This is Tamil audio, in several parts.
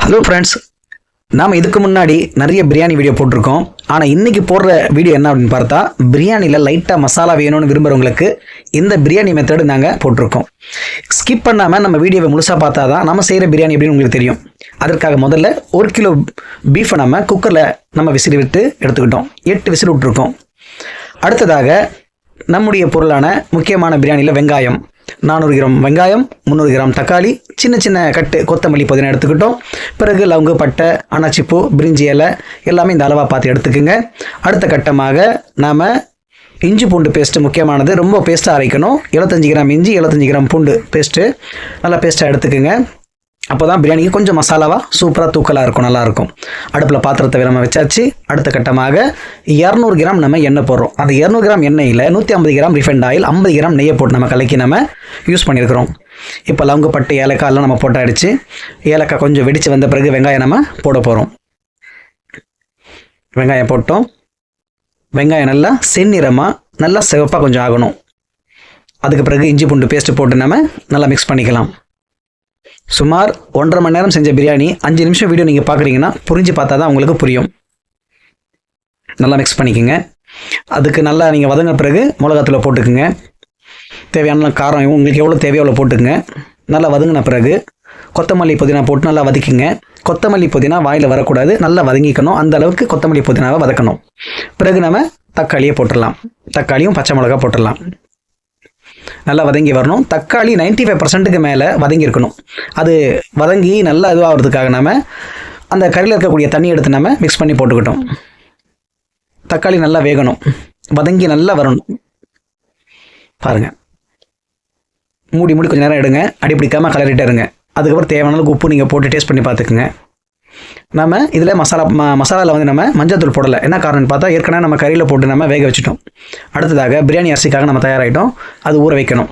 ஹலோ ஃப்ரெண்ட்ஸ், நாம் இதுக்கு முன்னாடி நிறைய பிரியாணி வீடியோ போட்டிருக்கோம். ஆனால் இன்றைக்கி போடுற வீடியோ என்ன அப்படின்னு பார்த்தா, பிரியாணியில் லைட்டாக மசாலா வேணும்னு விரும்புகிறவங்களுக்கு இந்த பிரியாணி மெத்தடு நாங்கள் போட்டிருக்கோம். ஸ்கிப் பண்ணாமல் நம்ம வீடியோவை முழுசாக பார்த்தா தான் நம்ம செய்கிற பிரியாணி அப்படின்னு உங்களுக்கு தெரியும். அதற்காக முதல்ல 1 கிலோ பீஃபை நம்ம குக்கரில் நம்ம விசிறி விட்டு எடுத்துக்கிட்டோம். 8 விசிறி விட்டுருக்கோம். அடுத்ததாக நம்முடைய பொருளான முக்கியமான பிரியாணியில் வெங்காயம் 400 கிராம் வெங்காயம், 300 கிராம் தக்காளி, சின்ன சின்ன கட்டு கொத்தமல்லி புதினா எடுத்துக்கிட்டோம். பிறகு லவங்கு, பட்டை, அன்னாச்சிப்பூ, பிரிஞ்சி இலை எல்லாமே இந்த அளவாக பார்த்து எடுத்துக்குங்க. அடுத்த கட்டமாக நாம் இஞ்சி பூண்டு பேஸ்ட்டு முக்கியமானது, ரொம்ப பேஸ்ட்டாக அரைக்கணும். 75 கிராம் இஞ்சி, 75 கிராம் பூண்டு பேஸ்ட்டு நல்லா பேஸ்ட்டாக எடுத்துக்குங்க. அப்போ தான் பிரியாணிக்கு கொஞ்சம் மசாலாவாக சூப்பராக தூக்கலாக இருக்கும், நல்லாயிருக்கும். அடுப்பில் பாத்திரத்தை நம்ம வச்சாச்சு. அடுத்த கட்டமாக 200 கிராம் நம்ம எண்ணெய் போடுறோம். அந்த 200 கிராம் எண்ணெயில் 150 கிராம் ரிஃபைண்ட் ஆயில், 50 கிராம் நெய்யை போட்டு நம்ம கலக்கி நம்ம யூஸ் பண்ணியிருக்கிறோம். இப்போ லவங்கு, பட்டு, ஏலக்காய் எல்லாம் நம்ம போட்டாடிச்சு. ஏலக்காய் கொஞ்சம் வெடித்து வந்த பிறகு வெங்காயம் நம்ம போட போகிறோம். வெங்காயம் போட்டோம். வெங்காயம் நல்லா செந்நிறமாக நல்லா சிவப்பாக கொஞ்சம் ஆகணும். அதுக்கு பிறகு இஞ்சி பூண்டு பேஸ்ட்டு போட்டு நம்ம நல்லா மிக்ஸ் பண்ணிக்கலாம். சுமார் 1.5 மணி நேரம் செஞ்ச பிரியாணி 5 நிமிஷம் வீடியோ நீங்கள் பார்க்குறீங்கன்னா புரிஞ்சு பார்த்தா தான் உங்களுக்கு புரியும். நல்லா மிக்ஸ் பண்ணிக்கோங்க. அதுக்கு நல்லா நீங்கள் வதங்கின பிறகு மிளகாத்தூளை போட்டுக்குங்க. தேவையான காரம் உங்களுக்கு எவ்வளோ தேவையோ அவ்வளோ போட்டுக்குங்க. நல்லா வதங்கின பிறகு கொத்தமல்லி புதினா போட்டு நல்லா வதக்கிங்க. கொத்தமல்லி புதினா வாயில் வரக்கூடாது, நல்லா வதங்கிக்கணும். அந்த அளவுக்கு கொத்தமல்லி புதினாவை வதக்கணும். பிறகு நம்ம தக்காளியை போட்டுடலாம். தக்காளியும் பச்சை மிளகா போட்டுடலாம். நல்லா வதங்கி வரணும். தக்காளி 95% மேலே வதங்கியிருக்கணும். அது வதங்கி நல்லா இதுவாகிறதுக்காக நம்ம அந்த கறியில் இருக்கக்கூடிய தண்ணி எடுத்து நம்ம மிக்ஸ் பண்ணி போட்டுக்கிட்டோம். தக்காளி நல்லா வேகணும், வதங்கி நல்லா வரணும். பாருங்கள், மூடி கொஞ்சம் நேரம் எடுங்க. அடி பிடிக்காமல் கலரிட்டே இருங்க. அதுக்கப்புறம் தேவையான அளவுக்கு உப்பு நீங்கள் போட்டு டேஸ்ட் பண்ணி பார்த்துக்குங்க. நம்ம இதில் மசாலாவில் வந்து நம்ம மஞ்சள் போடலை. என்ன காரணம்னு பார்த்தா, ஏற்கனவே நம்ம கறியில் போட்டு நம்ம வேக வச்சுட்டோம். அடுத்ததாக பிரியாணி அரிசிக்காக நம்ம தயாராகிட்டோம். அது ஊற வைக்கணும்.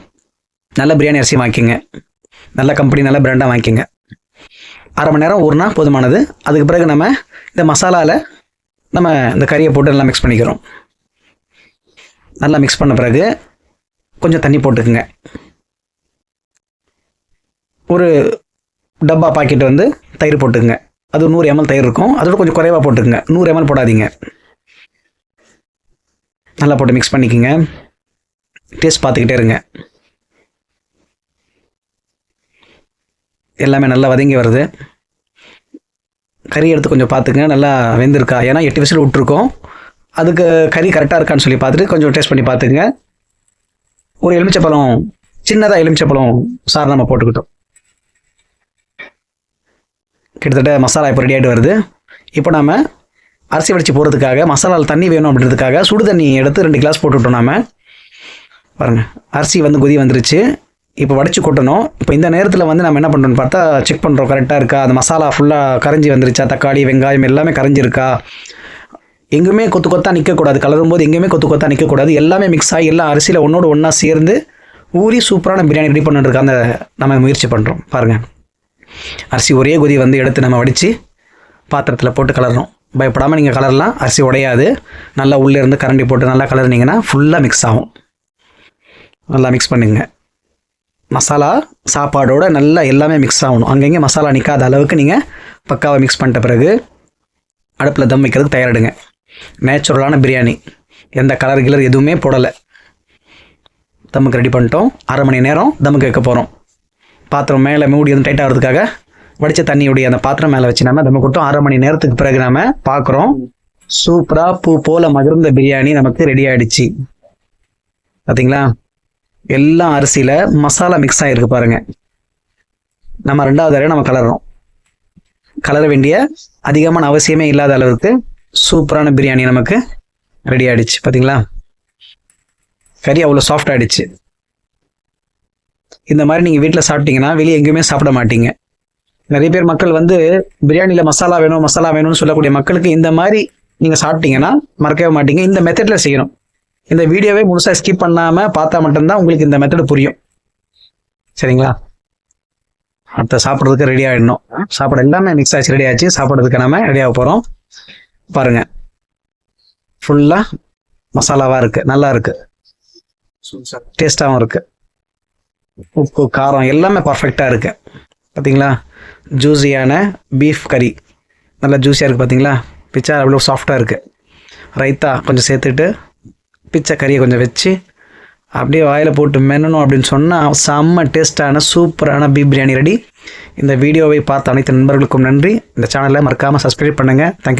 நல்ல பிரியாணி அரிசி வாங்கிக்கோங்க. நல்ல கம்பெனி, நல்ல பிராண்டாக வாங்கிக்கோங்க. 1/2 மணி நேரம் ஊறினா போதுமானது. அதுக்கு பிறகு நம்ம இந்த மசாலாவில் நம்ம இந்த கறியை போட்டு நல்லா மிக்ஸ் பண்ணிக்கிறோம். நல்லா மிக்ஸ் பண்ண பிறகு கொஞ்சம் தண்ணி போட்டுக்குங்க. ஒரு டப்பா பாக்கெட் வந்து தயிர் போட்டுக்குங்க. அது 100 ml தயிர் இருக்கும். அதோட கொஞ்சம் குறைவாக போட்டுக்குங்க. 100 ml போடாதீங்க. நல்லா போட்டு மிக்ஸ் பண்ணிக்கோங்க. டேஸ்ட் பார்த்துக்கிட்டே இருங்க. எல்லாமே நல்லா வதங்கி வருது. கறி எடுத்து கொஞ்சம் பார்த்துக்குங்க, நல்லா வெந்திருக்கா. ஏன்னா 8 விசில் விட்டுருக்கோம். அதுக்கு கறி கரெக்டாக இருக்கான்னு சொல்லி பார்த்துட்டு கொஞ்சம் டேஸ்ட் பண்ணி பார்த்துக்குங்க. ஒரு எலுமிச்சப்பழம், சின்னதாக எலுமிச்சப்பழம் சாறு நம்ம போட்டுக்கிட்டோம். கிட்டத்தட்ட மசாலா இப்போ ரெடி ஆகிட்டு வருது. இப்போ நம்ம அரிசி வடித்து போகிறதுக்காக மசாலாவில் தண்ணி வேணும் அப்படின்றதுக்காக சுடு தண்ணி எடுத்து 2 கிளாஸ் போட்டுவிட்டோம். நாம் பாருங்கள், அரிசி வந்து கொதி வந்துருச்சு. இப்போ வடித்து கொட்டணும். இப்போ இந்த நேரத்தில் வந்து நம்ம என்ன பண்ணுறோன்னு பார்த்தா, செக் பண்ணுறோம் கரெக்டாக இருக்கா, அந்த மசாலா ஃபுல்லாக கரைஞ்சி வந்துருச்சா, தக்காளி வெங்காயம் எல்லாமே கரைஞ்சிருக்கா. எங்கேயுமே கொத்தாக நிற்கக்கூடாது. கலரும் போது எங்கேயுமே கொத்தாக நிற்கக்கூடாது. எல்லாமே மிக்ஸ் ஆகி எல்லா அரிசியில் ஒன்றோடு ஒன்றா சேர்ந்து ஊறி சூப்பரான பிரியாணி ரெடி பண்ணுறதுக்கு அந்த நம்ம முயற்சி பண்ணுறோம். பாருங்கள், அரிசி ஒரே கொதி வந்து எடுத்து நம்ம வடித்து பாத்திரத்தில் போட்டு கலரணும். பயப்படாமல் நீங்கள் கலரலாம், அரிசி உடையாது. நல்லா உள்ளே இருந்து கரண்டி போட்டு நல்லா கலர்னிங்கன்னா ஃபுல்லாக மிக்ஸ் ஆகும். நல்லா மிக்ஸ் பண்ணுங்க. மசாலா சாப்பாடோட நல்லா எல்லாமே மிக்ஸ் ஆகணும். அங்கங்கே மசாலா நிற்காத அளவுக்கு நீங்கள் பக்காவாக மிக்ஸ் பண்ணிட்ட பிறகு அடுப்பில் தம் வைக்கிறதுக்கு தயாரிடுங்க. நேச்சுரலான பிரியாணி, எந்த கலர் எதுவுமே போடலை. தம்முக்கு ரெடி பண்ணிட்டோம். 1/2 மணி நேரம் தம்முக்கு வைக்க போகிறோம். பாத்திரம் மேலே மூடி வந்து டைட் ஆகிறதுக்காக வடித்த தண்ணியுடைய அந்த பாத்திரம் மேலே வச்சு நம்ம தம்ம கொட்டோம். 1/2 மணி நேரத்துக்கு பிறகு நம்ம பார்க்குறோம், சூப்பராக பூ போல மகிழ்ந்த பிரியாணி நமக்கு ரெடி ஆகிடுச்சு. பார்த்தீங்களா, எல்லாம் அரிசியில் மசாலா மிக்ஸ் ஆகிருக்கு. பாருங்கள், நம்ம 2வது தடவை நம்ம கலர்றோம். கலர வேண்டிய அதிகமான அவசியமே இல்லாத அளவுக்கு சூப்பரான பிரியாணி நமக்கு ரெடி ஆகிடுச்சு. பார்த்தீங்களா, கறி அவ்வளோ சாஃப்ட் ஆகிடுச்சு. இந்த மாதிரி நீங்கள் வீட்டில் சாப்பிட்டீங்கன்னா வெளியே எங்கேயுமே சாப்பிட மாட்டீங்க. நிறைய பேர் மக்கள் வந்து பிரியாணியில் மசாலா வேணும்னு சொல்லக்கூடிய மக்களுக்கு இந்த மாதிரி நீங்கள் சாப்பிட்டீங்கன்னா மறக்கவே மாட்டீங்க. இந்த மெத்தடில் செய்யணும். இந்த வீடியோவே முழுசாக ஸ்கிப் பண்ணாமல் பார்த்தா மட்டும்தான் உங்களுக்கு இந்த மெத்தடு புரியும். சரிங்களா, அடுத்த சாப்பிட்றதுக்கு ரெடி ஆகிடணும். சாப்பாடு எல்லாமே மிக்ஸ் ஆச்சு, ரெடி ஆச்சு. சாப்பிட்றதுக்கு நம்ம ரெடியாக போகிறோம். பாருங்கள், ஃபுல்லாக மசாலாவாக இருக்குது, நல்லா இருக்குது, டேஸ்ட்டாகவும் இருக்குது. உப்பு காரம் எல்லாமே பர்ஃபெக்டாக இருக்குது. பார்த்தீங்களா, ஜூஸியான பீஃப் கறி, நல்லா ஜூஸியாக இருக்குது பார்த்தீங்களா, பிச்சா அவ்வளோ சாஃப்டாக இருக்குது. ரைத்தா கொஞ்சம் சேர்த்துட்டு பிச்சை கறியை கொஞ்சம் வச்சு அப்படியே வாயில் போட்டு மென்னணும் அப்படின்னு சொன்னால் செம்ம டேஸ்ட்டான சூப்பரான பீஃப் பிரியாணி ரெடி. இந்த வீடியோவை பார்த்த அனைத்து நண்பர்களுக்கும் நன்றி. இந்த சேனலை மறக்காமல் சப்ஸ்கிரைப் பண்ணுங்கள். தேங்க்யூ.